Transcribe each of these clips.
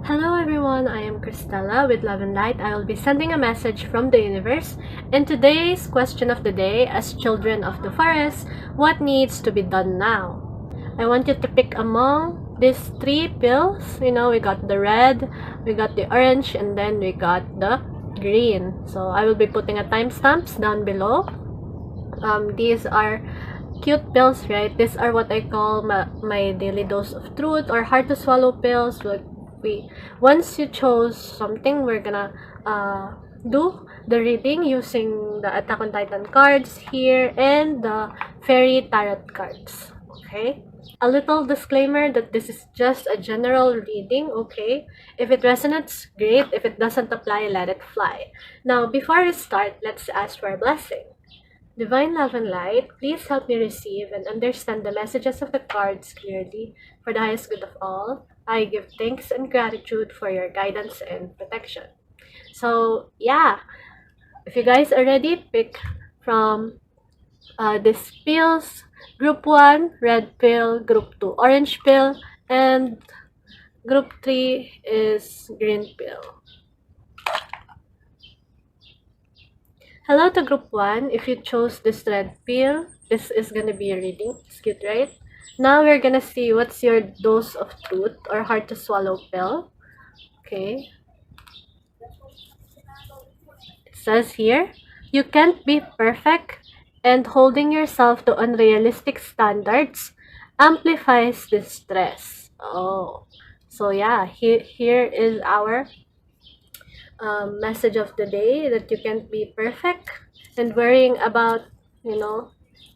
Hello everyone, I am Cristela with Love and Light. I will be sending a message from the universe. And today's question of the day, as children of the forest, what needs to be done now? I want you to pick among these three pills. We got the red, we got the orange, and then we got the green. So I will be putting a timestamps down below. These are cute pills, right? These are what I call my daily dose of truth or hard to swallow pills. Once you chose something, we're gonna do the reading using the Attack on Titan cards here and the fairy tarot cards. Okay, a little disclaimer that this is just a general reading. Okay, if it resonates, great. If it doesn't apply, let it fly. Now before we start, let's ask for a blessing. Divine love and light, please help me receive and understand the messages of the cards clearly for the highest good of all. I give thanks and gratitude for your guidance and protection. So, yeah, if you guys are ready, pick from these pills. Group 1, red pill. Group 2, orange pill. And group 3 is green pill. Hello to group 1. If you chose this red pill, this is gonna be a reading. It's cute, right? Now we're gonna see what's your dose of truth or hard to swallow pill. Okay. It says here, you can't be perfect, and holding yourself to unrealistic standards amplifies the stress. Oh, so yeah, here is our message of the day, that you can't be perfect, and worrying about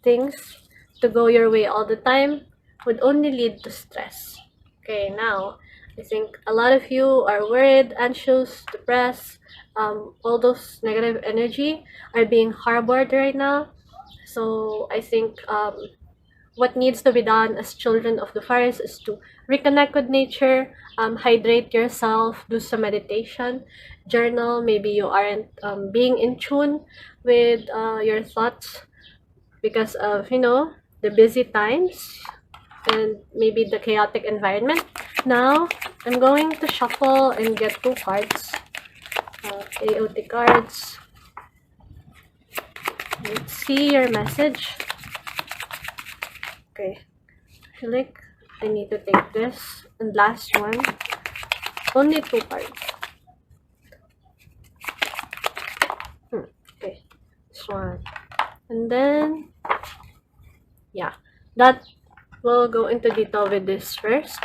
things to go your way all the time would only lead to stress. Okay, now I think a lot of you are worried, anxious, depressed. All those negative energy are being harbored right now. So I think what needs to be done as children of the forest is to reconnect with nature, hydrate yourself, do some meditation, journal. Maybe you aren't being in tune with your thoughts because of the busy times and maybe the chaotic environment. Now I'm going to shuffle and get two cards, AOT cards. Let's see your message. Okay, I feel like I need to take this. And last one, only two cards. Okay, this one. And then, yeah, that will go into detail with this first.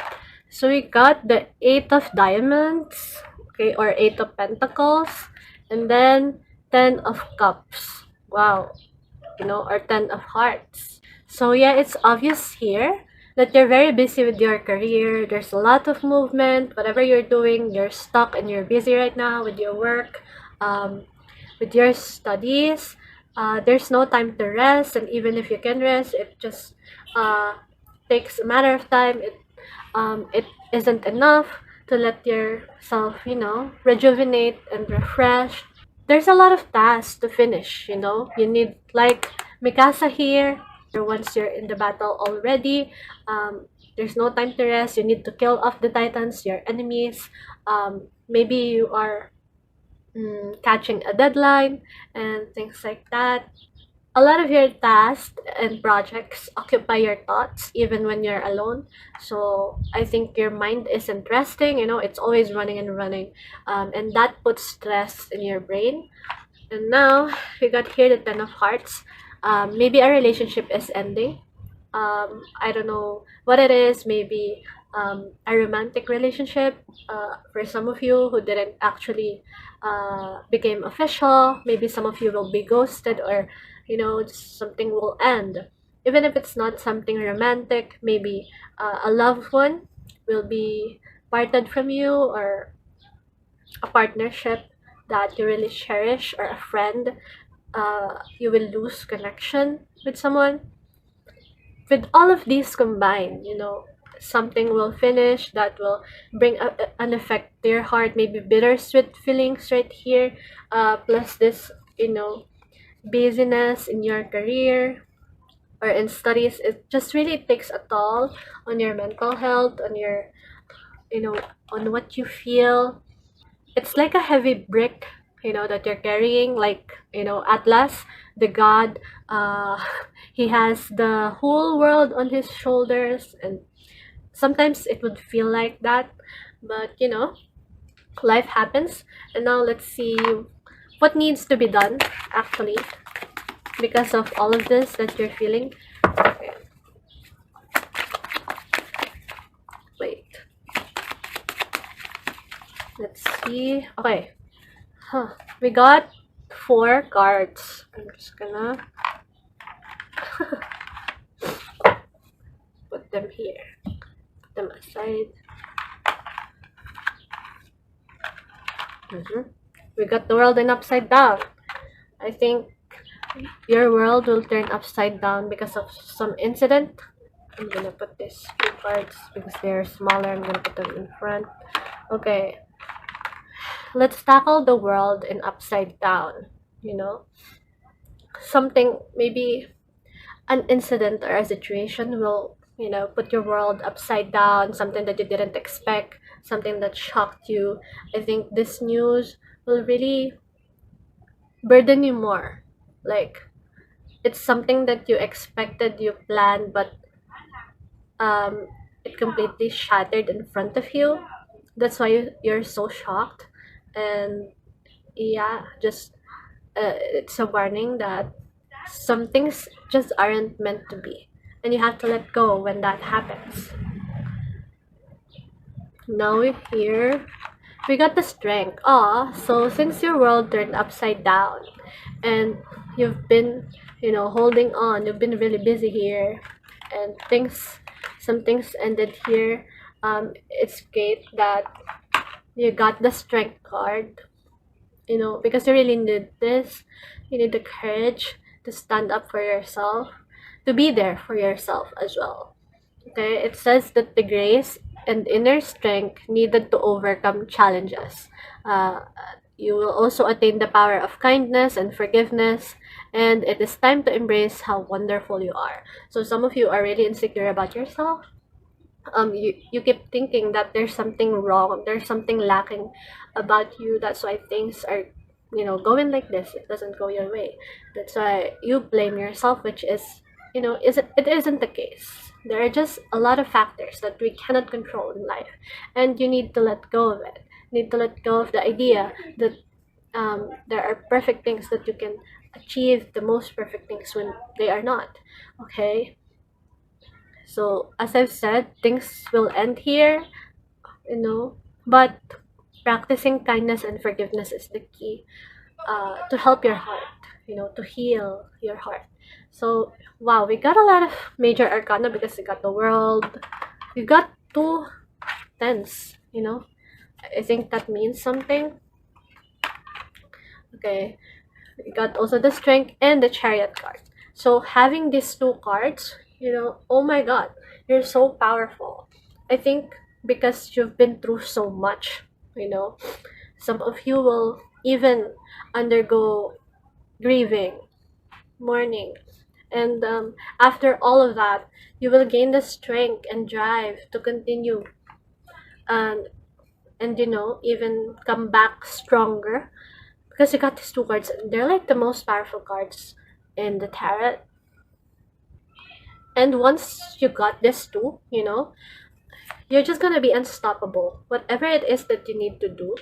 So we got the 8 of diamonds, okay, or 8 of pentacles, and then 10 of cups. Wow, or 10 of hearts. So yeah, it's obvious here that you're very busy with your career. There's a lot of movement. Whatever you're doing, you're stuck and you're busy right now with your work, with your studies. There's no time to rest, and even if you can rest, it just takes a matter of time. It isn't enough to let yourself, rejuvenate and refresh. There's a lot of tasks to finish. You need, like Mikasa here, once you're in the battle already, there's no time to rest. You need to kill off the titans, your enemies. Maybe you are catching a deadline and things like that. A lot of your tasks and projects occupy your thoughts even when you're alone. So I think your mind isn't resting. It's always running and running, and that puts stress in your brain. And now we got here the 10 of hearts. Maybe a relationship is ending. I don't know what it is. Maybe a romantic relationship for some of you who didn't actually became official. Maybe some of you will be ghosted, or just something will end. Even if it's not something romantic, maybe a loved one will be parted from you, or a partnership that you really cherish, or a friend, you will lose connection with someone. With all of these combined, something will finish that will bring an effect to your heart, maybe bittersweet feelings right here, plus this, busyness in your career or in studies. It just really takes a toll on your mental health, on your on what you feel. It's like a heavy brick, that you're carrying, like, Atlas, the god. uh he has the whole world on his shoulders, and sometimes it would feel like that, but life happens. And now let's see what needs to be done, actually, because of all of this that you're feeling. Okay, wait, let's see. Okay, we got 4 cards. I'm just gonna put them here, put them aside. We got the world in upside down. I think your world will turn upside down because of some incident. I'm gonna put these 2 cards because they're smaller. I'm gonna put them in front. Okay, let's tackle the world in upside down. Something, maybe an incident or a situation will, put your world upside down, something that you didn't expect, something that shocked you. I think this news will really burden you more. Like, it's something that you expected, you planned, but it completely shattered in front of you. That's why you're so shocked. And yeah, just it's a warning that some things just aren't meant to be, and you have to let go when that happens. Now we're here. We got the strength. So since your world turned upside down and you've been, holding on, you've been really busy here, and some things ended here. It's great that you got the strength card, because you really need this. You need the courage to stand up for yourself, to be there for yourself as well. Okay, it says that the grace and inner strength needed to overcome challenges. Uh, you will also attain the power of kindness and forgiveness, and it is time to embrace how wonderful you are. So some of you are really insecure about yourself. You keep thinking that there's something wrong, there's something lacking about you. That's why things are, going like this. It doesn't go your way. That's why you blame yourself, which is, it isn't the case. There are just a lot of factors that we cannot control in life, and you need to let go of it. You need to let go of the idea that there are perfect things, that you can achieve the most perfect things when they are not. Okay, so as I've said, things will end here, but practicing kindness and forgiveness is the key, to help your heart, to heal your heart. So, wow, we got a lot of major arcana because we got the world. We got 2 tens, I think that means something. Okay, we got also the strength and the chariot card. So having these 2 cards, oh my god, you're so powerful. I think because you've been through so much, some of you will even undergo grieving, mourning, and after all of that, you will gain the strength and drive to continue, and even come back stronger, because you got these 2 cards. They're like the most powerful cards in the tarot. And once you got this two, you're just gonna be unstoppable. Whatever it is that you need to do,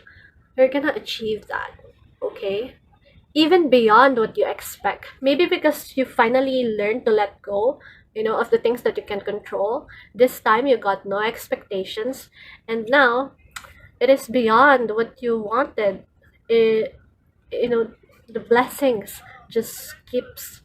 you're gonna achieve that. Okay? Even beyond what you expect. Maybe because you finally learned to let go, of the things that you can control. This time you got no expectations, and now it is beyond what you wanted. It, the blessings just keeps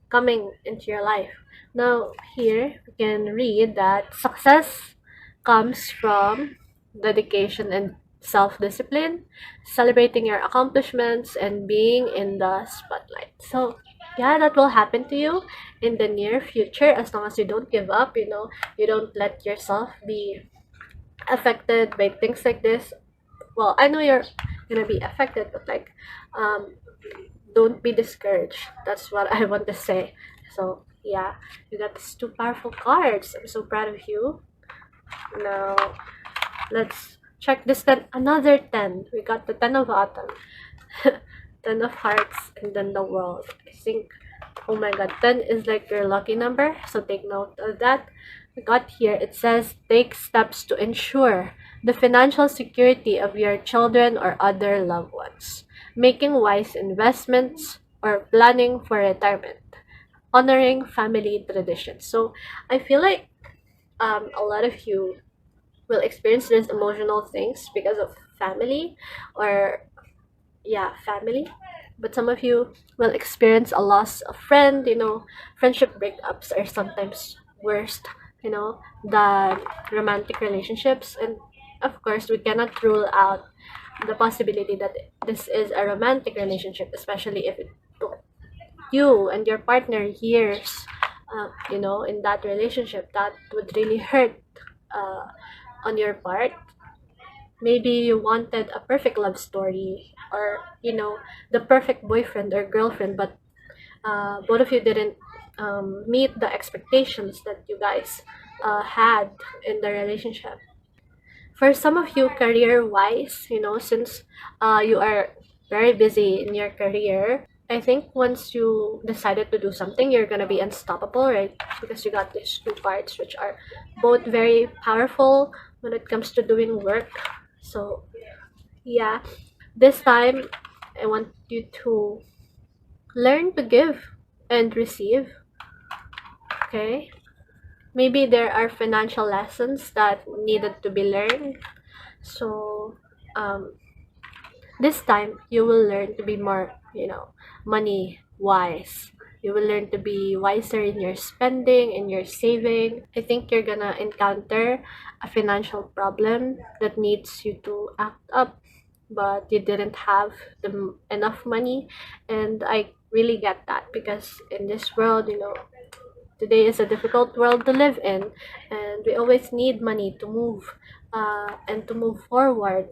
coming into your life. Now, here we can read that success comes from dedication and self discipline, celebrating your accomplishments, and being in the spotlight. So, yeah, that will happen to you in the near future, as long as you don't give up, you don't let yourself be affected by things like this. Well, I know you're gonna be affected, but like, um, don't be discouraged. That's what I want to say. So yeah, you got these 2 powerful cards. I'm so proud of you. Now let's check this 10. Another 10. We got the 10 of autumn, 10 of hearts, and then the world. I think, oh my god, 10 is like your lucky number, so take note of that. We got here, it says take steps to ensure the financial security of your children or other loved ones, making wise investments, or planning for retirement, honoring family traditions. So I feel like a lot of you will experience these emotional things because of family, or yeah, family. But some of you will experience a loss of friend. Friendship breakups are sometimes worse, than romantic relationships. And of course, we cannot rule out the possibility that this is a romantic relationship, especially if it took you and your partner years, in that relationship. That would really hurt uh, on your part. Maybe you wanted a perfect love story, or the perfect boyfriend or girlfriend, but both of you didn't meet the expectations that you guys had in the relationship. For some of you, career wise, since you are very busy in your career, I think once you decided to do something, you're gonna be unstoppable, right? Because you got these two parts which are both very powerful when it comes to doing work. So yeah, this time I want you to learn to give and receive. Okay, maybe there are financial lessons that needed to be learned. So um, this time you will learn to be more, money wise. You will learn to be wiser in your spending, in your saving. I think you're gonna encounter a financial problem that needs you to act up, but you didn't have enough money. And I really get that, because in this world, today is a difficult world to live in, and we always need money to move, and to move forward.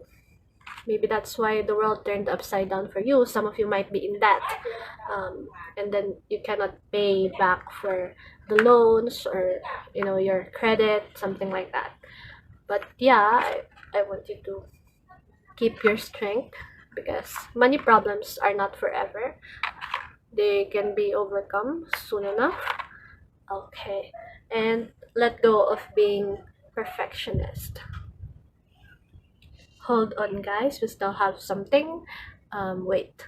Maybe that's why the world turned upside down for you. Some of you might be in debt, and then you cannot pay back for the loans, or your credit, something like that. But yeah, I want you to keep your strength, because money problems are not forever. They can be overcome soon enough. Okay, and let go of being perfectionist. Hold on, guys, we still have something. Wait.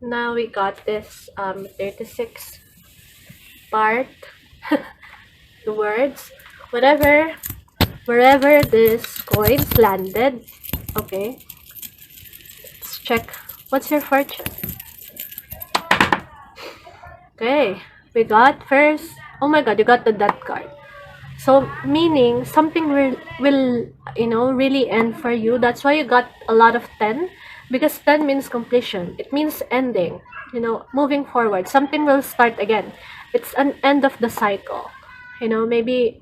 Now we got this 36 part, the words, whatever, wherever this coins landed. Okay, let's check. What's your fortune? Okay, we got first. Oh my god, you got the death card. So meaning something will really end for you. That's why you got a lot of 10, because 10 means completion. It means ending. Moving forward. Something will start again. It's an end of the cycle. Maybe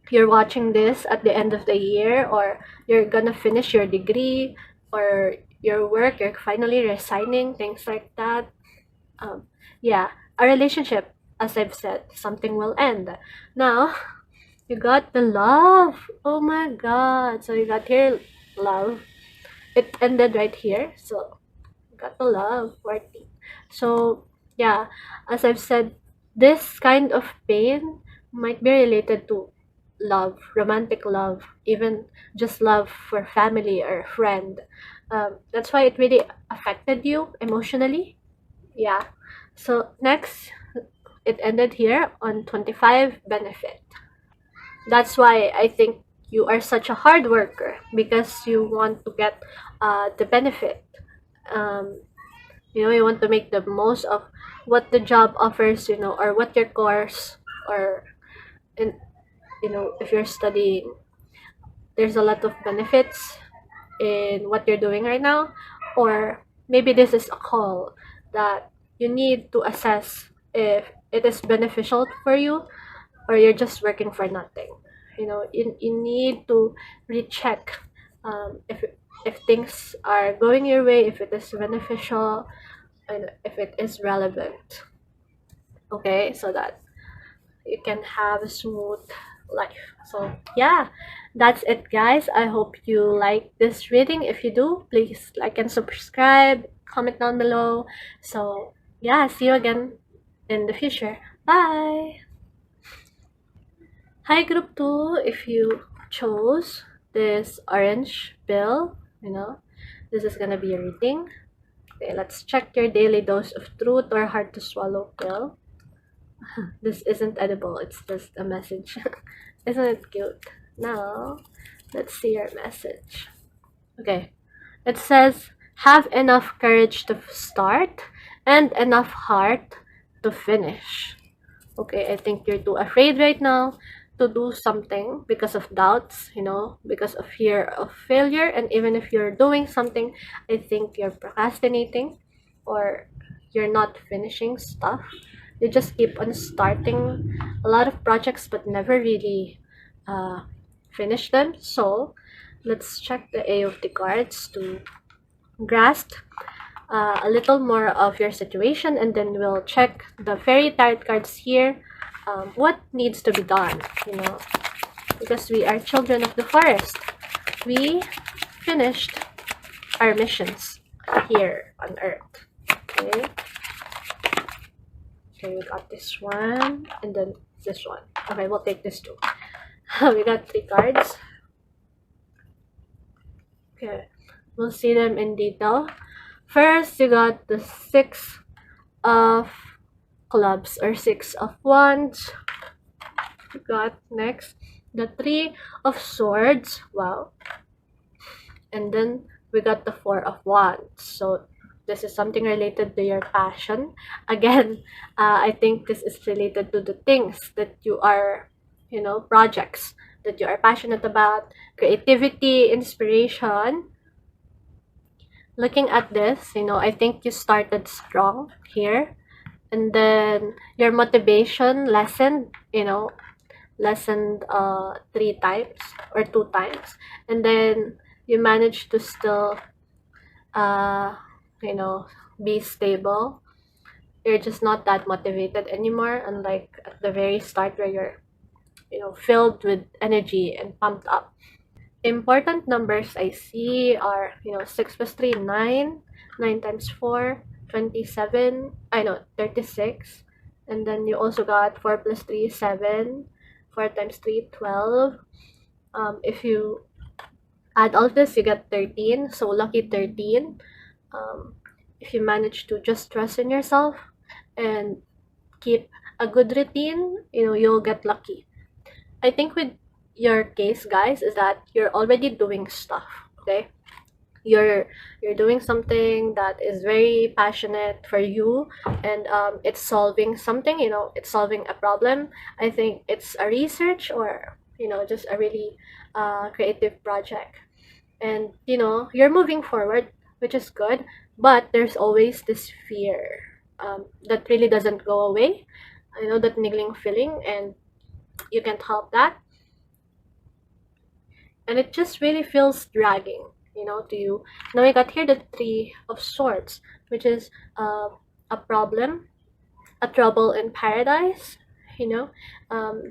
you're watching this at the end of the year, or you're gonna finish your degree, or your work, you're finally resigning, things like that. Yeah, a relationship, as I've said, something will end. Now, you got the love. Oh my god. So you got here love. It ended right here. So you got the love, worthy. So yeah, as I've said, this kind of pain might be related to love, romantic love, even just love for family or friend. That's why it really affected you emotionally. Yeah. So next, it ended here on 25 benefit. That's why I think you are such a hard worker, because you want to get the benefit. Um, you want to make the most of what the job offers, or what your course, or in, if you're studying, there's a lot of benefits in what you're doing right now. Or maybe this is a call that you need to assess if it is beneficial for you, or you're just working for nothing. You need to recheck, if things are going your way, if it is beneficial, and if it is relevant. Okay, so that you can have a smooth life. So yeah, that's it, guys. I hope you like this reading. If you do, please like and subscribe, comment down below. So yeah, see you again in the future. Bye. Hi, group 2. If you chose this orange pill, this is gonna be your reading. Okay, let's check your daily dose of truth or hard to swallow pill. This isn't edible, it's just a message. Isn't it cute? Now, let's see your message. Okay, it says, have enough courage to start and enough heart to finish. Okay, I think you're too afraid right now to do something because of doubts, because of fear of failure. And even if you're doing something, I think you're procrastinating or you're not finishing stuff. You just keep on starting a lot of projects but never really finish them. So let's check the A of the cards to grasp a little more of your situation, and then we'll check the fairy tarot cards here. What needs to be done, because we are children of the forest. We finished our missions here on Earth. Okay. Okay, we got this one, and then this one. Okay, we'll take this too. We got 3 cards. Okay, we'll see them in detail. First, you got the 6 of clubs or 6 of wands. We got next the 3 of swords. Wow. And then we got the 4 of wands. So this is something related to your passion. Again, I think this is related to the things that you are, projects that you are passionate about, creativity, inspiration. Looking at this, I think you started strong here. And then your motivation lessened 3 times or 2 times. And then you managed to still, uh, you know, be stable. You're just not that motivated anymore, unlike at the very start where you're, filled with energy and pumped up. Important numbers I see are, 6 plus 3, 9, 9 times 4, 27, 36. And then you also got 4 plus 3, 7, 4 times 3, 12. If you add all this, you get 13, so lucky 13. If you manage to just trust in yourself and keep a good routine, you'll get lucky. I think with your case, guys, is that you're already doing stuff, okay? You're doing something that is very passionate for you, and it's solving something, it's solving a problem. I think it's a research or, just a really creative project. And, you're moving forward, which is good, but there's always this fear that really doesn't go away. I know that niggling feeling, and you can't help that. And it just really feels dragging, to you. Now we got here the 3 of swords, which is a problem, a trouble in paradise.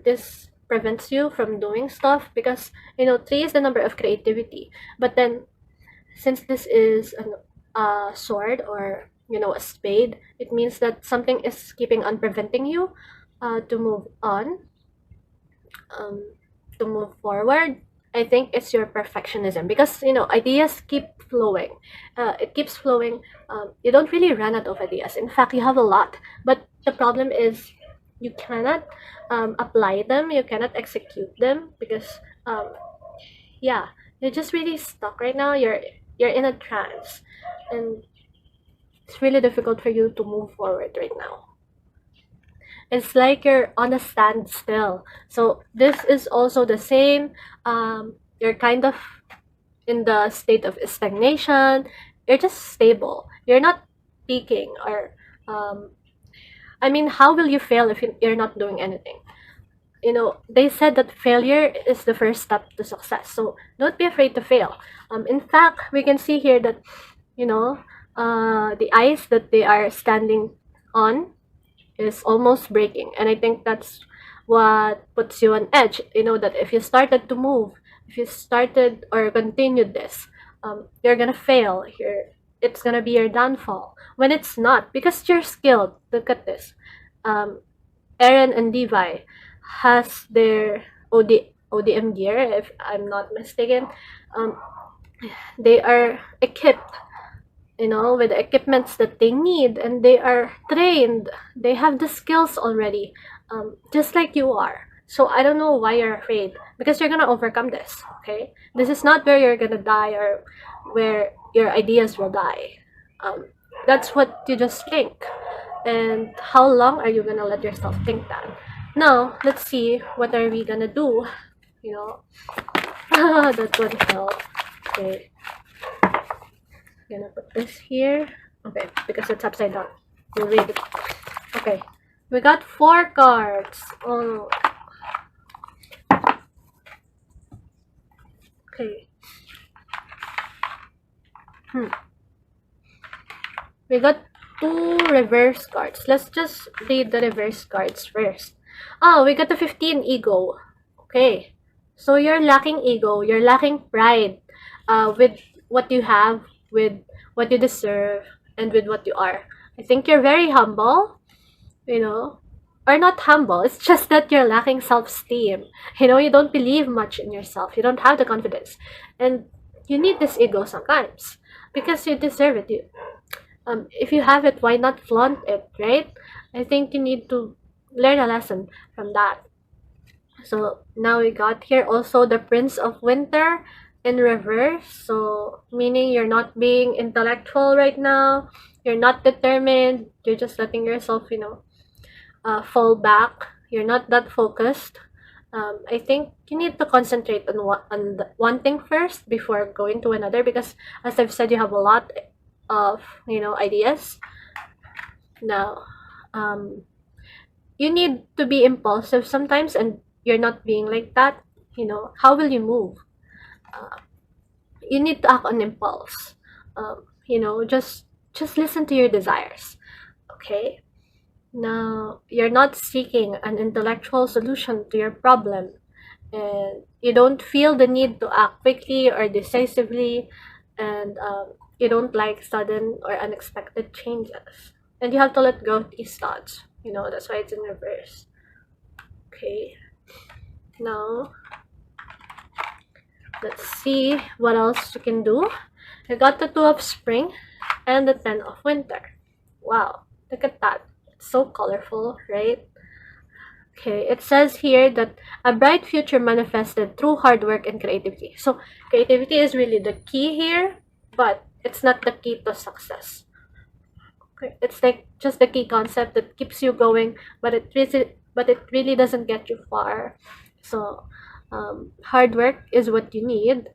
This prevents you from doing stuff because 3 is the number of creativity. But then, since this is a sword or a spade, it means that something is keeping on preventing you to move on, to move forward. I think it's your perfectionism because ideas keep flowing. It keeps flowing. You don't really run out of ideas. In fact, you have a lot. But the problem is you cannot apply them. You cannot execute them because yeah, you're just really stuck right now. You're in a trance, and it's really difficult for you to move forward right now. It's like you're on a standstill. So this is also the same. You're kind of in the state of stagnation. You're just stable. You're not peaking or how will you fail if you're not doing anything? They said that failure is the first step to success. So don't be afraid to fail. In fact, we can see here that the ice that they are standing on is almost breaking, and I think that's what puts you on edge. That if you started to move, if you started or continued this, you're gonna fail. It's gonna be your downfall. When it's not, because you're skilled. Look at this. Eren and Levi has their ODM gear, if I'm not mistaken. Um, they are equipped, with the equipments that they need, and they are trained. They have the skills already, just like you are. So I don't know why you're afraid, because you're gonna overcome this. Okay, this is not where you're gonna die or where your ideas will die. That's what you just think. And how long are you gonna let yourself think that? Now let's see what are we gonna do. That would help. Okay, gonna put this here. Okay, because it's upside down. We'll read it. Okay, we got 4 cards. Oh. Okay. We got 2 reverse cards. Let's just read the reverse cards first. Oh, we got the 15 ego. Okay. So you're lacking ego. You're lacking pride with what you have, with what you deserve, and with what you are. I think you're very humble, or not humble. It's just that you're lacking self-esteem. You don't believe much in yourself. You don't have the confidence. And you need this ego sometimes because you deserve it. If you have it, why not flaunt it, right? I think you need to learn a lesson from that. So now we got here also the Prince of Winter in reverse. So meaning you're not being intellectual right now. You're not determined. You're just letting yourself, fall back. You're not that focused. I think you need to concentrate on one thing first before going to another, because as I've said, you have a lot of ideas. Now, you need to be impulsive sometimes, and you're not being like that. How will you move? You need to act on impulse. Just listen to your desires. Okay. Now, you're not seeking an intellectual solution to your problem, and you don't feel the need to act quickly or decisively, and you don't like sudden or unexpected changes. And you have to let go of these thoughts. That's why it's in reverse. Okay. Now, let's see what else you can do. I got the 2 of spring and the 10 of winter. Wow, look at that. It's so colorful, right? Okay, it says here that a bright future manifested through hard work and creativity. So creativity is really the key here, but it's not the key to success. Okay, it's like just the key concept that keeps you going, but it really doesn't get you far. So hard work is what you need.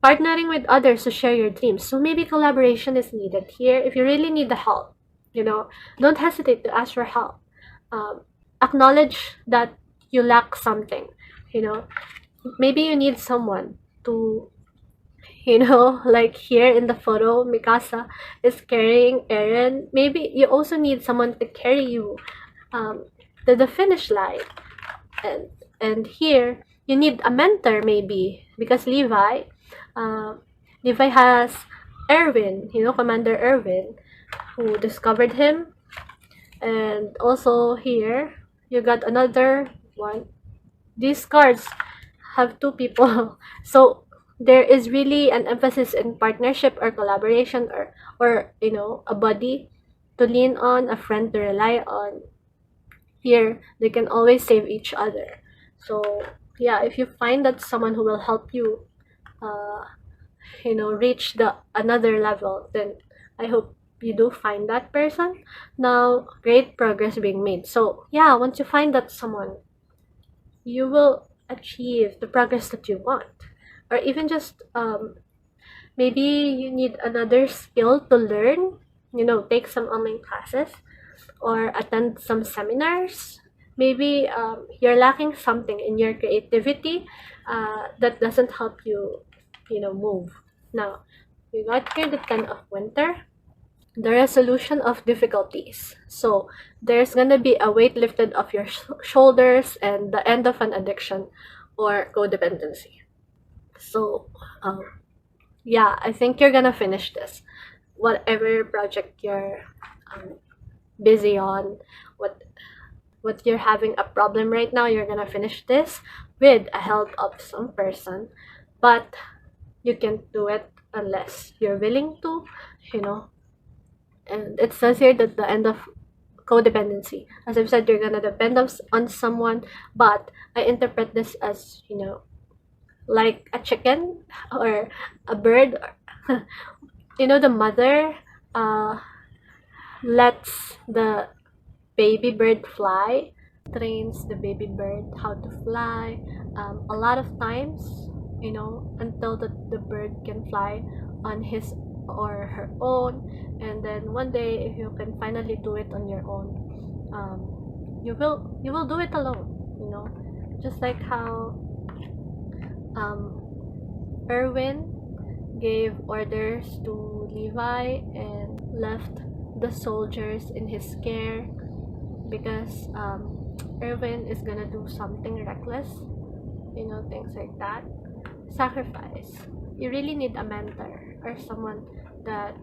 Partnering with others to share your dreams. So maybe collaboration is needed here. If you really need the help, don't hesitate to ask for help. Acknowledge that you lack something. Maybe you need someone to, like here in the photo, Mikasa is carrying Eren. Maybe you also need someone to carry you to the finish line. And here you need a mentor, maybe, because Levi has Erwin, Commander Erwin, who discovered him. And also here you got another one. These cards have 2 people. So there is really an emphasis in partnership or collaboration, or a buddy to lean on, a friend to rely on. Here they can always save each other. So yeah, if you find that someone who will help you reach the another level, then I hope you do find that person. Now, great progress being made. So yeah, once you find that someone, you will achieve the progress that you want. Or even just maybe you need another skill to learn, take some online classes or attend some seminars. Maybe you're lacking something in your creativity that doesn't help you, move. Now, we got here the 10 of winter, the resolution of difficulties. So there's gonna be a weight lifted off your shoulders and the end of an addiction or codependency. So yeah, I think you're gonna finish this. Whatever project you're um, busy on, what you're having a problem right now, you're gonna finish this with a help of some person. But you can't do it unless you're willing to, you know. And it says here that the end of codependency. As I've said, you're gonna depend on someone, but I interpret this as, like a chicken or a bird. The mother uh, lets the baby bird fly, trains the baby bird how to fly. A lot of times, until the bird can fly on his or her own. And then one day, if you can finally do it on your own, you will do it alone. Just like how Erwin gave orders to Levi and left the soldiers in his care because Erwin is gonna do something reckless, things like that. Sacrifice. You really need a mentor or someone that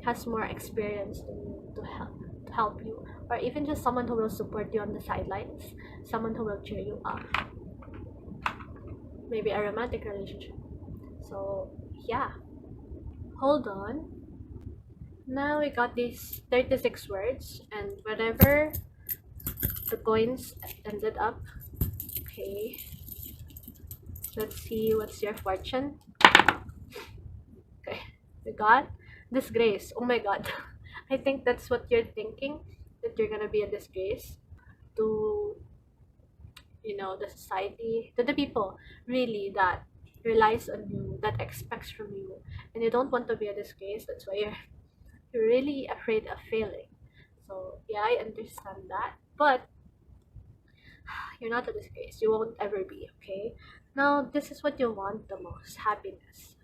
has more experience than you to help you, or even just someone who will support you on the sidelines, someone who will cheer you up. Maybe a romantic relationship. So yeah, hold on. Now we got these 36 words, and whatever the coins ended up. Okay, let's see what's your fortune. Okay, we got disgrace. Oh my god. I think that's what you're thinking, that you're gonna be a disgrace to the society, to the people really that relies on you, that expects from you, and you don't want to be a disgrace. That's why you're really afraid of failing. So yeah, I understand that, but you're not a disgrace. You won't ever be. Okay. Now this is what you want the most: happiness,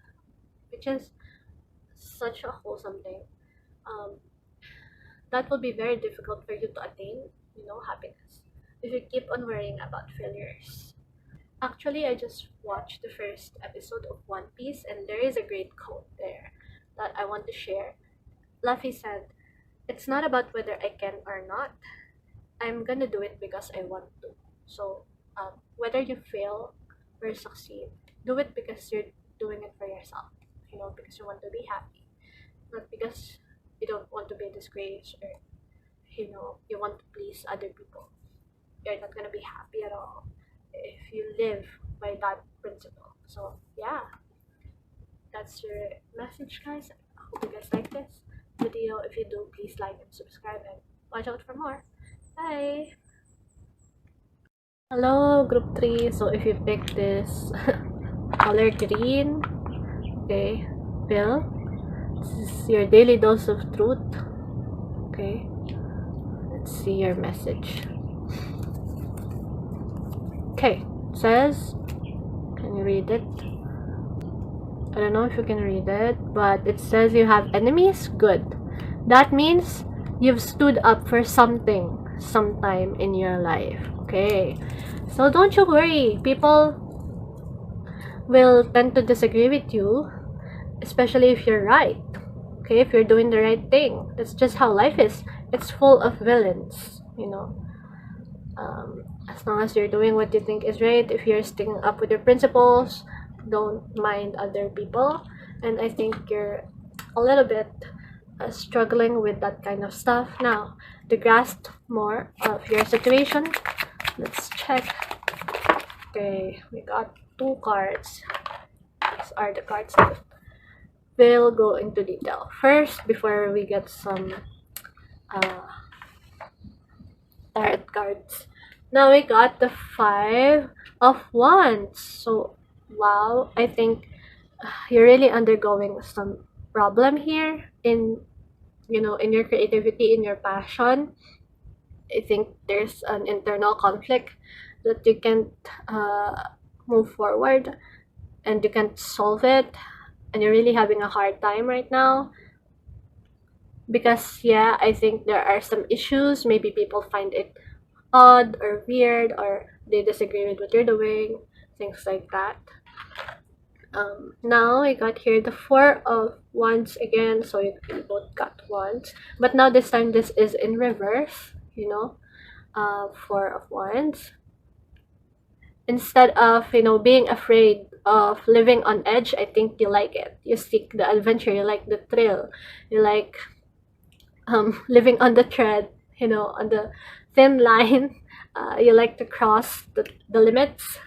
which is such a wholesome thing. Um, that will be very difficult for you to attain. Happiness if you keep on worrying about failures. Actually, I just watched the first episode of One Piece, and there is a great quote there that I want to share. Luffy said, "It's not about whether I can or not. I'm gonna do it because I want to." So, whether you fail or succeed, do it because you're doing it for yourself. Because you want to be happy, not because you don't want to be a disgrace or you want to please other people. You're not gonna be happy at all if you live by that principle. So yeah, that's your message, guys. I hope you guys like this video. If you do, please like and subscribe and watch out for more. Bye. Hello, group 3. So if you pick this color green, okay, pill, this is your daily dose of truth. Okay, let's see your message. Okay, it says, can you read it? I don't know if you can read it, but it says you have enemies. Good. That means you've stood up for something sometime in your life. Okay. So don't you worry. People will tend to disagree with you, especially if you're right. Okay, if you're doing the right thing. That's just how life is. It's full of villains, as long as you're doing what you think is right, if you're sticking up with your principles, don't mind other people. And I think you're a little bit struggling with that kind of stuff. Now, to grasp more of your situation, let's check. Okay, we got 2 cards. These are the cards that will go into detail. First, before we get some tarot cards. Now we got the 5 of Wands. So, wow, I think you're really undergoing some problem here in your creativity, in your passion. I think there's an internal conflict that you can't move forward and you can't solve it, and you're really having a hard time right now because yeah, I think there are some issues. Maybe people find it odd or weird, or they disagree with what you're doing, things like that. Now I got here the Four of Wands again, so you both got Wands. But now this time this is in reverse, Four of Wands. Instead of, being afraid of living on edge, I think you like it. You seek the adventure, you like the thrill, you like living on the thread, on the thin line. You like to cross the limits.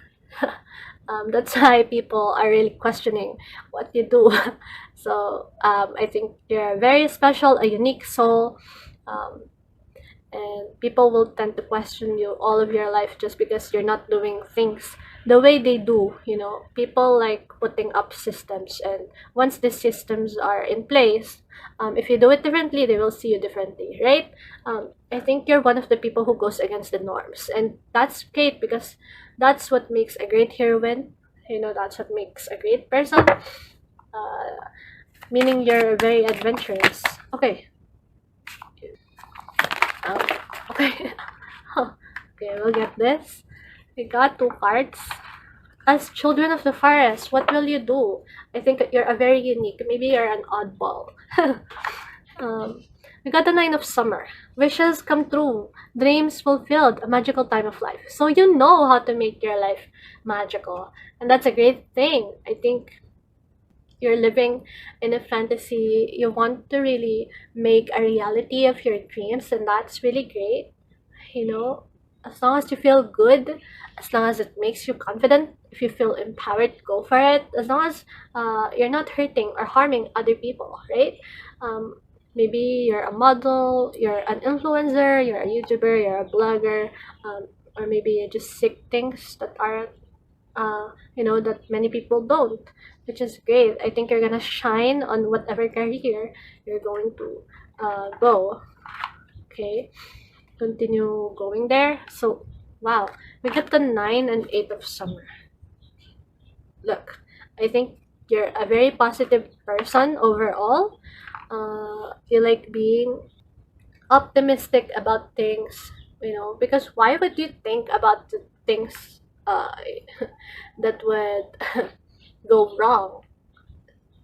That's why people are really questioning what you do. So I think you're very special, a unique soul. Um, and people will tend to question you all of your life just because you're not doing things the way they do. People like putting up systems, and once these systems are in place, if you do it differently, they will see you differently, right? I think you're one of the people who goes against the norms, and that's great because that's what makes a great heroine. That's what makes a great person. Meaning you're very adventurous. Okay. Um, okay. Okay, we'll get this. We got two cards. As children of the forest, what will you do? I think that you're a very unique. Maybe you're an oddball. um, we got the Nine of Summer. Wishes come true. Dreams fulfilled. A magical time of life. So you know how to make your life magical. And that's a great thing. I think you're living in a fantasy. You want to really make a reality of your dreams, and that's really great. As long as you feel good, as long as it makes you confident, if you feel empowered, go for it. As long as you're not hurting or harming other people, right? Maybe you're a model, you're an influencer, you're a YouTuber, you're a blogger, or maybe you just seek things that aren't, that many people don't, which is great. I think you're gonna shine on whatever career you're going to go. Okay, continue going there. So, wow, we get the 9 and 8 of Summer. Look, I think you're a very positive person overall. You like being optimistic about things, because why would you think about the things that would go wrong,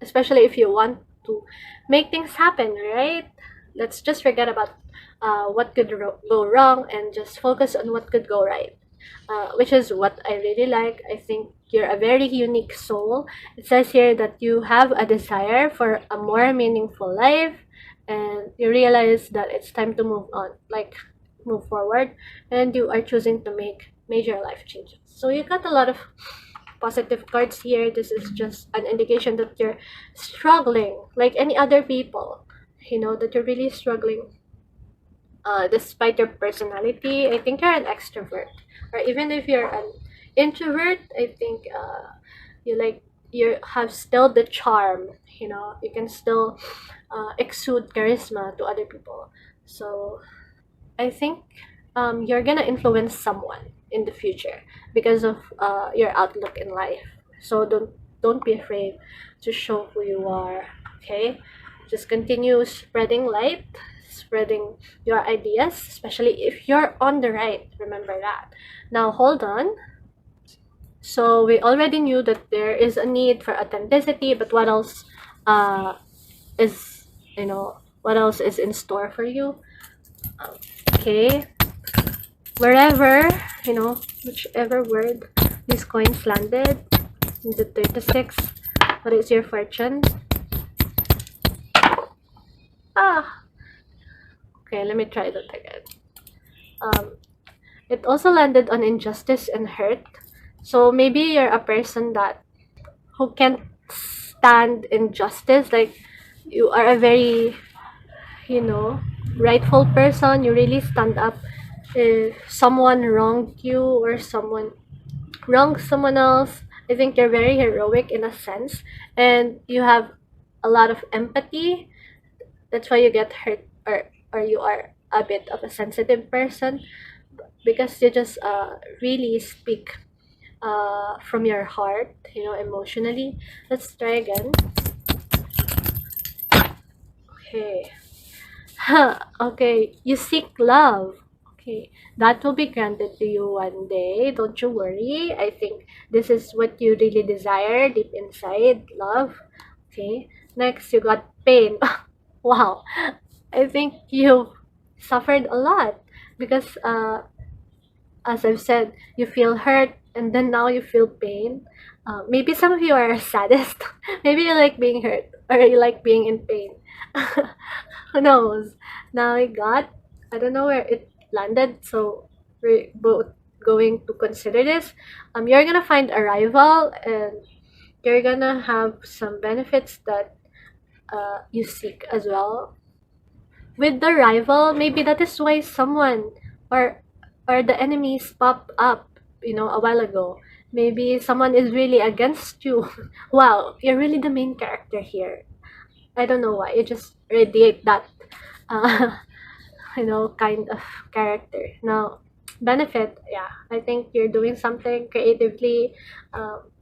especially if you want to make things happen, right? Let's just forget about what could go wrong and just focus on what could go right, which is what I really like. I think you're a very unique soul. It says here that you have a desire for a more meaningful life, and you realize that it's time to move on, like move forward, and you are choosing to make major life changes. So you got a lot of positive cards here. This is just an indication that you're struggling like any other people, that you're really struggling despite your personality. I think you're an extrovert, or even if you're an introvert, I think you have still the charm. You can still exude charisma to other people. So I think you're gonna influence someone in the future because of your outlook in life. So don't be afraid to show who you are. Okay, just continue spreading light, spreading your ideas, especially if you're on the right. Remember that. Now hold on. So we already knew that there is a need for authenticity, but what else is what else is in store for you? Okay, wherever, whichever word these coins landed in the 36, what is your fortune? Ah, okay, let me try that again. It also landed on injustice and hurt. So maybe you're a person that who can't stand injustice. Like, you are a very, you know, rightful person. You really stand up if someone wronged you or someone wronged someone else. I think you're very heroic in a sense, and you have a lot of empathy. That's why you get hurt, or you are a bit of a sensitive person, because you just really speak from your heart, emotionally. Let's try again. Okay. Okay, you seek love. Okay, that will be granted to you one day. Don't you worry. I think this is what you really desire deep inside, love. Okay, next you got pain. Wow, I think you suffered a lot because, as I've said, you feel hurt and then now you feel pain. Maybe some of you are a sadist. Maybe you like being hurt or you like being in pain. Who knows? Now I got, I don't know where it landed, so we're both going to consider this. You're gonna find a rival and you're gonna have some benefits that you seek as well. With the rival, maybe that is why someone or the enemies pop up, a while ago. Maybe someone is really against you. Wow, you're really the main character here. I don't know why. You just radiate that uh, kind of character. Now, benefit, yeah, I think you're doing something creatively.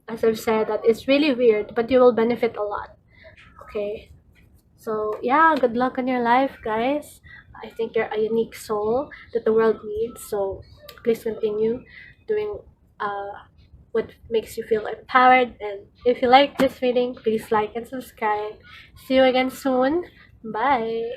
As I've said, that it's really weird, but you will benefit a lot. Okay, so yeah, good luck in your life, guys. I think you're a unique soul that the world needs. So please continue doing what makes you feel empowered. And if you like this reading, please like and subscribe. See you again soon. Bye.